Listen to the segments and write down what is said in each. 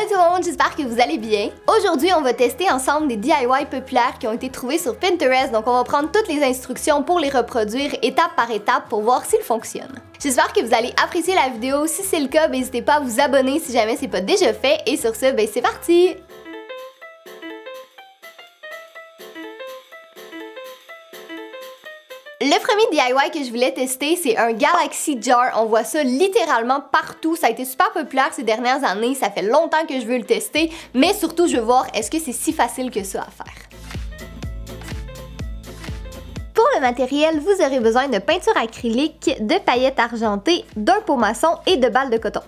Salut tout le monde, j'espère que vous allez bien. Aujourd'hui, on va tester ensemble des DIY populaires qui ont été trouvés sur Pinterest. Donc, on va prendre toutes les instructions pour les reproduire étape par étape pour voir s'ils fonctionnent. J'espère que vous allez apprécier la vidéo. Si c'est le cas, n'hésitez pas à vous abonner si jamais c'est pas déjà fait. Et sur ce, c'est parti! Le premier DIY que je voulais tester, c'est un Galaxy Jar. On voit ça littéralement partout. Ça a été super populaire ces dernières années. Ça fait longtemps que je veux le tester, mais surtout, je veux voir est-ce que c'est si facile que ça à faire. Pour le matériel, vous aurez besoin de peinture acrylique, de paillettes argentées, d'un pot maçon et de balles de coton.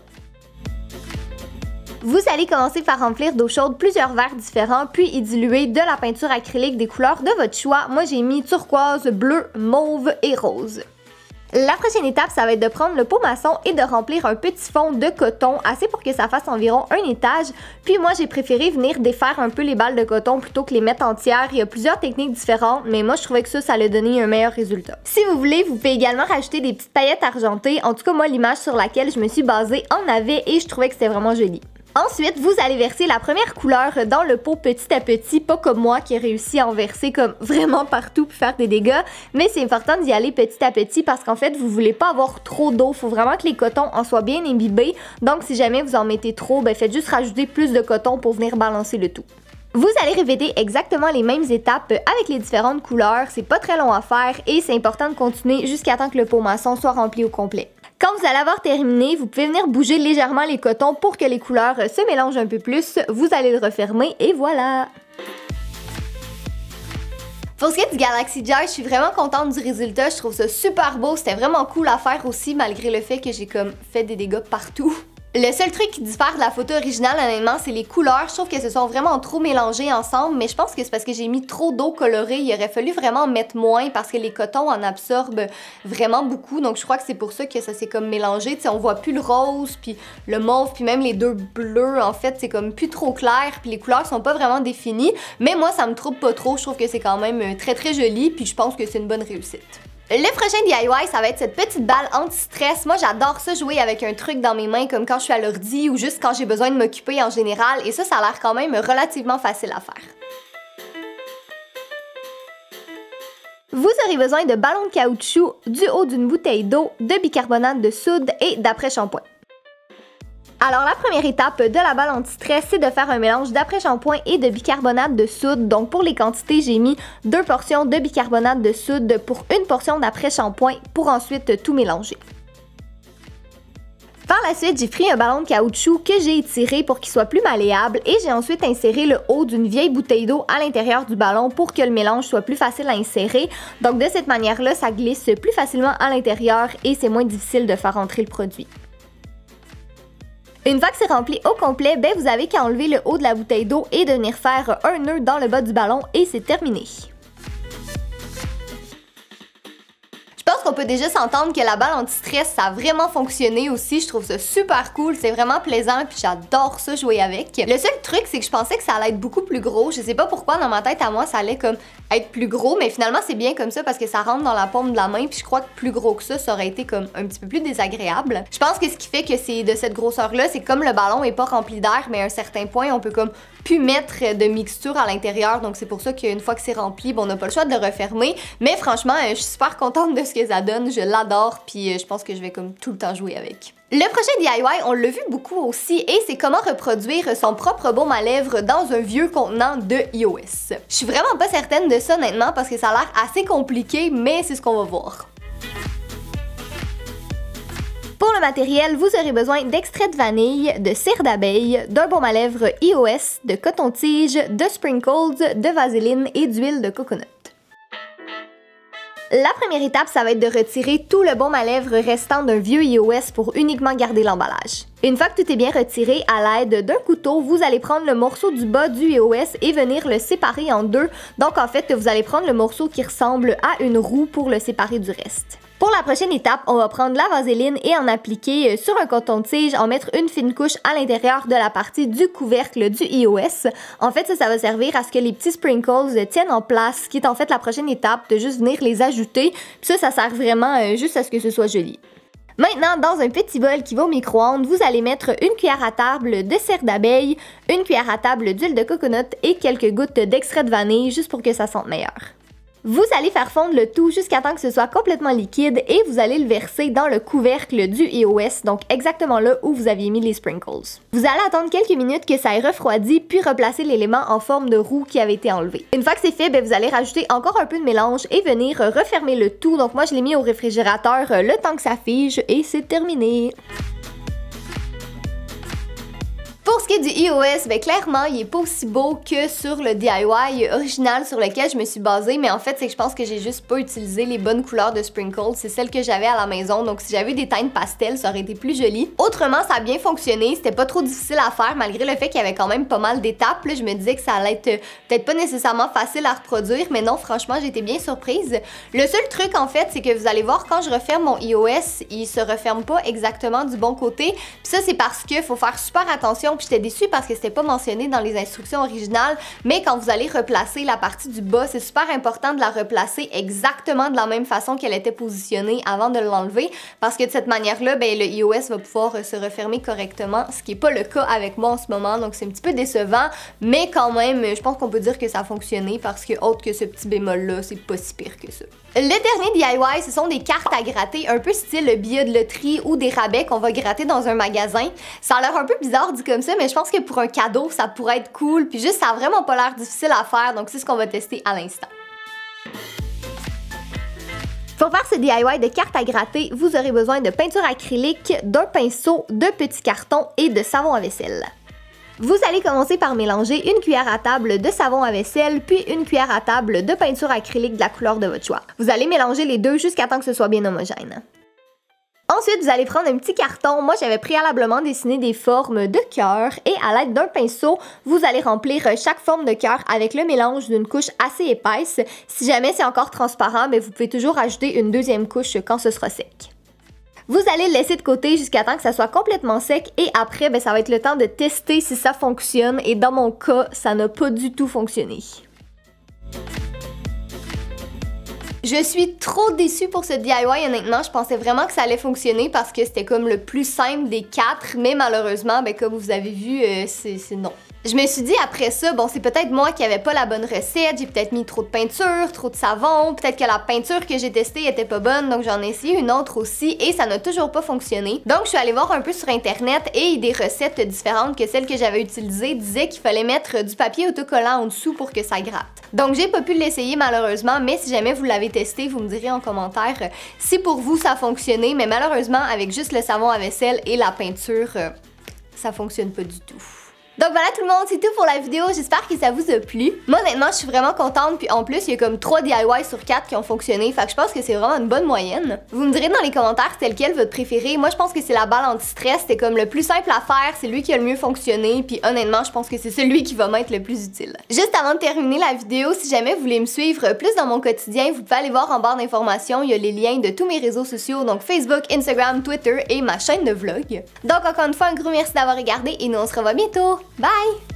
Vous allez commencer par remplir d'eau chaude plusieurs verres différents, puis y diluer de la peinture acrylique des couleurs de votre choix. Moi, j'ai mis turquoise, bleu, mauve et rose. La prochaine étape, ça va être de prendre le pot maçon et de remplir un petit fond de coton, assez pour que ça fasse environ un étage. Puis moi, j'ai préféré venir défaire un peu les balles de coton plutôt que les mettre entières. Il y a plusieurs techniques différentes, mais moi, je trouvais que ça allait donner un meilleur résultat. Si vous voulez, vous pouvez également rajouter des petites paillettes argentées. En tout cas, moi, l'image sur laquelle je me suis basée en avait et je trouvais que c'était vraiment joli. Ensuite, vous allez verser la première couleur dans le pot petit à petit, pas comme moi qui ai réussi à en verser comme vraiment partout pour faire des dégâts, mais c'est important d'y aller petit à petit parce qu'en fait, vous voulez pas avoir trop d'eau, faut vraiment que les cotons en soient bien imbibés, donc si jamais vous en mettez trop, faites juste rajouter plus de coton pour venir balancer le tout. Vous allez répéter exactement les mêmes étapes avec les différentes couleurs, c'est pas très long à faire et c'est important de continuer jusqu'à temps que le pot maçon soit rempli au complet. Quand vous allez avoir terminé, vous pouvez venir bouger légèrement les cotons pour que les couleurs se mélangent un peu plus. Vous allez le refermer et voilà! Pour ce qui est du Galaxy Jar, je suis vraiment contente du résultat. Je trouve ça super beau. C'était vraiment cool à faire aussi, malgré le fait que j'ai comme fait des dégâts partout. Le seul truc qui diffère de la photo originale, honnêtement, c'est les couleurs. Je trouve que se sont vraiment trop mélangées ensemble, mais je pense que c'est parce que j'ai mis trop d'eau colorée. Il aurait fallu vraiment en mettre moins parce que les cotons en absorbent vraiment beaucoup. Donc je crois que c'est pour ça que ça s'est comme mélangé. T'sais, on voit plus le rose, puis le mauve, puis même les deux bleus. En fait, c'est comme plus trop clair, puis les couleurs sont pas vraiment définies. Mais moi, ça me trouble pas trop. Je trouve que c'est quand même très très joli, puis je pense que c'est une bonne réussite. Le prochain DIY, ça va être cette petite balle anti-stress. Moi, j'adore ça jouer avec un truc dans mes mains comme quand je suis à l'ordi ou juste quand j'ai besoin de m'occuper en général. Et ça a l'air quand même relativement facile à faire. Vous aurez besoin de ballons de caoutchouc, du haut d'une bouteille d'eau, de bicarbonate de soude et d'après-shampoing. Alors la première étape de la balle anti-stress, c'est de faire un mélange d'après-shampoing et de bicarbonate de soude. Donc pour les quantités, j'ai mis 2 portions de bicarbonate de soude pour une portion d'après-shampoing pour ensuite tout mélanger. Par la suite, j'ai pris un ballon de caoutchouc que j'ai étiré pour qu'il soit plus malléable et j'ai ensuite inséré le haut d'une vieille bouteille d'eau à l'intérieur du ballon pour que le mélange soit plus facile à insérer. Donc de cette manière-là, ça glisse plus facilement à l'intérieur et c'est moins difficile de faire rentrer le produit. Une fois que c'est rempli au complet, vous avez qu'à enlever le haut de la bouteille d'eau et de venir faire un nœud dans le bas du ballon et c'est terminé. Je pense qu'on peut déjà s'entendre que la balle anti-stress, ça a vraiment fonctionné aussi. Je trouve ça super cool, c'est vraiment plaisant puis j'adore ça jouer avec. Le seul truc, c'est que je pensais que ça allait être beaucoup plus gros. Je sais pas pourquoi dans ma tête à moi, ça allait comme être plus gros, mais finalement c'est bien comme ça parce que ça rentre dans la paume de la main puis je crois que plus gros que ça aurait été comme un petit peu plus désagréable. Je pense que ce qui fait que c'est de cette grosseur-là, c'est comme le ballon est pas rempli d'air, mais à un certain point, on peut comme plus mettre de mixture à l'intérieur. Donc c'est pour ça qu'une fois que c'est rempli, on n'a pas le choix de le refermer. Mais franchement, je suis super contente de ce que ça donne. Je l'adore puis je pense que je vais comme tout le temps jouer avec. Le prochain DIY, on l'a vu beaucoup aussi et c'est comment reproduire son propre baume à lèvres dans un vieux contenant de iOS. Je suis vraiment pas certaine de ça honnêtement parce que ça a l'air assez compliqué, mais c'est ce qu'on va voir. Pour le matériel, vous aurez besoin d'extrait de vanille, de cire d'abeille, d'un baume à lèvres iOS, de coton-tige, de sprinkles, de vaseline et d'huile de coconut. La première étape, ça va être de retirer tout le baume à lèvres restant d'un vieux iOS pour uniquement garder l'emballage. Une fois que tout est bien retiré, à l'aide d'un couteau, vous allez prendre le morceau du bas du iOS et venir le séparer en deux. Donc en fait, vous allez prendre le morceau qui ressemble à une roue pour le séparer du reste. Pour la prochaine étape, on va prendre la vaseline et en appliquer sur un coton-tige, en mettre une fine couche à l'intérieur de la partie du couvercle du iOS. En fait, ça va servir à ce que les petits sprinkles tiennent en place, ce qui est en fait la prochaine étape, de juste venir les ajouter. Puis ça sert vraiment juste à ce que ce soit joli. Maintenant, dans un petit bol qui va au micro-ondes, vous allez mettre une cuillère à table de cire d'abeille, une cuillère à table d'huile de coconut et quelques gouttes d'extrait de vanille juste pour que ça sente meilleur. Vous allez faire fondre le tout jusqu'à temps que ce soit complètement liquide et vous allez le verser dans le couvercle du iOS, donc exactement là où vous aviez mis les sprinkles. Vous allez attendre quelques minutes que ça ait refroidi puis replacer l'élément en forme de roue qui avait été enlevé. Une fois que c'est fait, vous allez rajouter encore un peu de mélange et venir refermer le tout. Donc moi je l'ai mis au réfrigérateur le temps que ça fige et c'est terminé. Pour ce qui est du iOS, clairement, il est pas aussi beau que sur le DIY original sur lequel je me suis basée, mais en fait, c'est que je pense que j'ai juste pas utilisé les bonnes couleurs de sprinkles. C'est celles que j'avais à la maison, donc si j'avais des teintes pastel, ça aurait été plus joli. Autrement, ça a bien fonctionné, c'était pas trop difficile à faire, malgré le fait qu'il y avait quand même pas mal d'étapes. Là, je me disais que ça allait être peut-être pas nécessairement facile à reproduire, mais non, franchement, j'ai été bien surprise. Le seul truc, en fait, c'est que vous allez voir, quand je referme mon iOS, il se referme pas exactement du bon côté. Puis ça, c'est parce qu'il faut faire super attention. Puis j'étais déçue parce que c'était pas mentionné dans les instructions originales, mais quand vous allez replacer la partie du bas, c'est super important de la replacer exactement de la même façon qu'elle était positionnée avant de l'enlever, parce que de cette manière-là, le iOS va pouvoir se refermer correctement, ce qui est pas le cas avec moi en ce moment, donc c'est un petit peu décevant, mais quand même, je pense qu'on peut dire que ça a fonctionné parce que autre que ce petit bémol-là, c'est pas si pire que ça. Le dernier DIY, ce sont des cartes à gratter, un peu style billet de loterie ou des rabais qu'on va gratter dans un magasin. Ça a l'air un peu bizarre dit comme ça, mais je pense que pour un cadeau, ça pourrait être cool. Puis juste, ça a vraiment pas l'air difficile à faire, donc c'est ce qu'on va tester à l'instant. Pour faire ce DIY de cartes à gratter, vous aurez besoin de peinture acrylique, d'un pinceau, de petits cartons et de savon à vaisselle. Vous allez commencer par mélanger une cuillère à table de savon à vaisselle, puis une cuillère à table de peinture acrylique de la couleur de votre choix. Vous allez mélanger les deux jusqu'à temps que ce soit bien homogène. Ensuite, vous allez prendre un petit carton. Moi, j'avais préalablement dessiné des formes de cœur et à l'aide d'un pinceau, vous allez remplir chaque forme de cœur avec le mélange d'une couche assez épaisse. Si jamais c'est encore transparent, vous pouvez toujours ajouter une deuxième couche quand ce sera sec. Vous allez le laisser de côté jusqu'à temps que ça soit complètement sec et après, ça va être le temps de tester si ça fonctionne et dans mon cas, ça n'a pas du tout fonctionné. Je suis trop déçue pour ce DIY, honnêtement, je pensais vraiment que ça allait fonctionner parce que c'était comme le plus simple des quatre, mais malheureusement, comme vous avez vu, c'est non. Je me suis dit après ça, bon, c'est peut-être moi qui avait pas la bonne recette, j'ai peut-être mis trop de peinture, trop de savon, peut-être que la peinture que j'ai testée était pas bonne, donc j'en ai essayé une autre aussi et ça n'a toujours pas fonctionné. Donc je suis allée voir un peu sur internet et des recettes différentes que celles que j'avais utilisées disaient qu'il fallait mettre du papier autocollant en dessous pour que ça gratte. Donc j'ai pas pu l'essayer malheureusement, mais si jamais vous l'avez testé, vous me direz en commentaire si pour vous ça a fonctionné, mais malheureusement avec juste le savon à vaisselle et la peinture, ça fonctionne pas du tout. Donc voilà tout le monde, c'est tout pour la vidéo, j'espère que ça vous a plu. Moi honnêtement, je suis vraiment contente, puis en plus, il y a comme 3 DIY sur 4 qui ont fonctionné, fait que je pense que c'est vraiment une bonne moyenne. Vous me direz dans les commentaires c'était lequel votre préféré. Moi je pense que c'est la balle anti-stress, c'était comme le plus simple à faire, c'est lui qui a le mieux fonctionné, puis honnêtement, je pense que c'est celui qui va m'être le plus utile. Juste avant de terminer la vidéo, si jamais vous voulez me suivre plus dans mon quotidien, vous pouvez aller voir en barre d'informations, il y a les liens de tous mes réseaux sociaux, donc Facebook, Instagram, Twitter et ma chaîne de vlog. Donc encore une fois, un gros merci d'avoir regardé et nous on se revoit bientôt. Bye!